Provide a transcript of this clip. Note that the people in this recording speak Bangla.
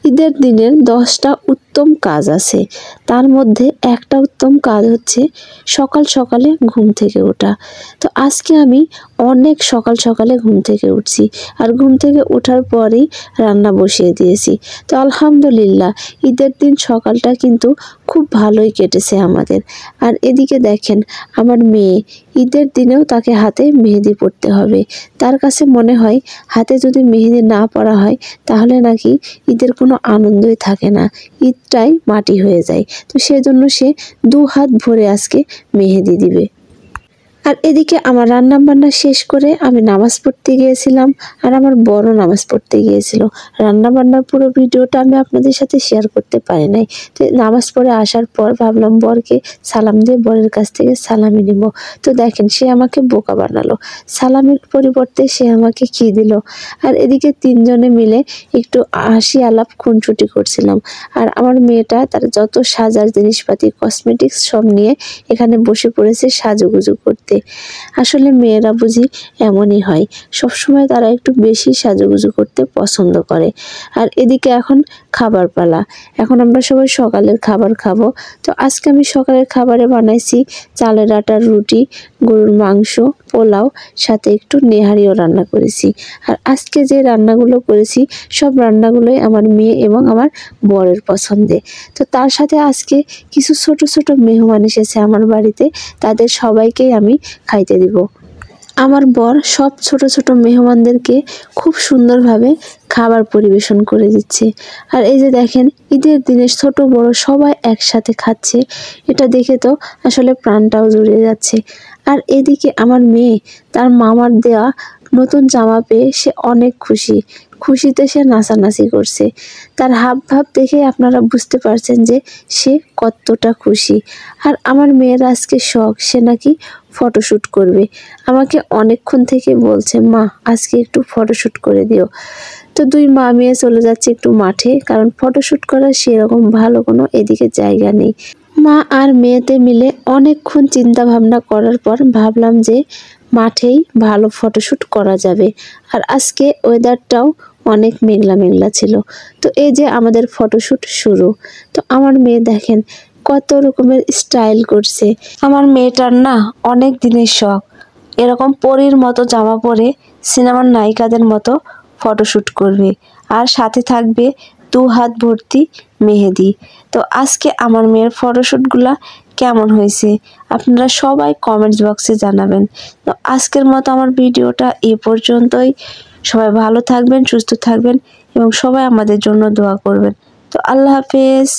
ঈদের দিনের 10টা উত্তম কাজ আছে। তার মধ্যে একটা উত্তম কাজ হচ্ছে সকাল সকালে ঘুম থেকে ওঠা। তো আজকে আমি অনেক সকাল সকালে ঘুম থেকে উঠছি, আর ঘুম থেকে ওঠার পরেই রান্না বসিয়ে দিয়েছি। তো আলহামদুলিল্লাহ ঈদের দিন সকালটা কিন্তু খুব ভালোই কেটেছে আমাদের। আর এদিকে দেখেন আমার মেয়ে, ঈদের দিনেও তাকে হাতে মেহেদি পরতে হবে। তার কাছে মনে হয় হাতে যদি মেহেদি না পরা হয় তাহলে নাকি ঈদের কোনো আনন্দই থাকে না, ঈদটাই মাটি হয়ে যায়। তো সেজন্য সে 2 হাত ভরে আজকে মেহেদি দিবে। আর এদিকে আমার রান্না বান্না শেষ করে আমি নামাজ পড়তে গিয়েছিলাম, আর আমার বড় নামাজ পড়তে গিয়েছিল। রান্না বান্নার পুরো ভিডিওটা আমি আপনাদের সাথে শেয়ার করতে পারি নাই। তো নামাজ পড়ে আসার পর ভাবলাম বরকে সালাম দিয়ে বরের কাছ থেকে সালামি নিব। তো দেখেন সে আমাকে বোকা বানালো, সালামের পরিবর্তে সে আমাকে কি দিল। আর এদিকে 3 জনে মিলে একটু হাসি আলাপ খুনসুটি করছিলাম। আর আমার মেয়েটা তার যত সাজার জিনিসপাতি কসমেটিক্স সব নিয়ে এখানে বসে পড়েছে সাজুগুজু করতে। আসলে মেয়েরা বুঝি এমনই হয়, সবসময় তারা একটু বেশি সাজুগুজু করতে পছন্দ করে। আর এদিকে এখন খাবার পালা, এখন আমরা সবাই সকালের খাবার খাবো। তো আজকে আমি সকালের খাবারে বানাইছি চালের আটার রুটি, গরুর মাংস, পোলাও, সাথে একটু নেহারিও রান্না করেছি। আর আজকে যে রান্নাগুলো করেছি সব রান্নাগুলোই আমার মেয়ে এবং আমার বরের পছন্দে। তো তার সাথে আজকে কিছু ছোট ছোট মেহমান এসেছে আমার বাড়িতে, তাদের সবাইকেই আমি খাইতে দিব। আমার বর সব ছোট ছোট মেহমানদেরকে খুব সুন্দরভাবে খাবার পরিবেশন করে দিচ্ছে। আর এই যে দেখেন ঈদের দিনে ছোট বড় সবাই একসাথে খাচ্ছে, এটা দেখে তো আসলে প্রাণটাও জুড়ে যাচ্ছে। আর এদিকে আমার মেয়ে তার মামার দেওয়া নতুন জামা পেয়ে সে অনেক খুশিতে সে নাচানাচি করছে। তার হাব ভাব দেখে আপনারা বুঝতে পারছেন যে সে কতটা খুশি। আর আমার মেয়ের আজকে শখ, সে নাকি ফটোশ্যুট করবে। আমাকে অনেকক্ষণ থেকে বলছে মা আজকে একটু ফটোশ্যুট করে দিও। তো 2 মা মেয়ে চলে যাচ্ছে একটু মাঠে, কারণ ফটোশ্যুট করার সেরকম ভালো কোনো এদিকে জায়গা নেই। মা আর মেয়েতে মিলে অনেকক্ষণ চিন্তা ভাবনা করার পর ভাবলাম যে মাঠেই ভালো ফটোশ্যুট করা যাবে। আর আজকে ওয়েদারটাও অনেক মেঘলা মেঘলা ছিল। তো এই যে আমাদের ফটোশ্যুট শুরু। তো আমার মেয়ে দেখেন কত রকমের স্টাইল করছে। আমার মেয়েটার না অনেক দিনের শখ এরকম পরীর মতো জামা পরে সিনেমার নায়িকাদের মতো ফটোশ্যুট করবে, আর সাথে থাকবে 2 হাত ভর্তি মেহেদি। তো আজকে আমার মেয়ের ফটোশ্যুটগুলা কেমন হয়েছে আপনারা সবাই কমেন্টস বক্সে জানাবেন। তো আজকের মতো আমার ভিডিওটা এ পর্যন্তই। সবাই ভালো থাকবেন, সুস্থ থাকবেন এবং সবাই আমাদের জন্য দোয়া করবেন। তো আল্লাহ হাফেজ।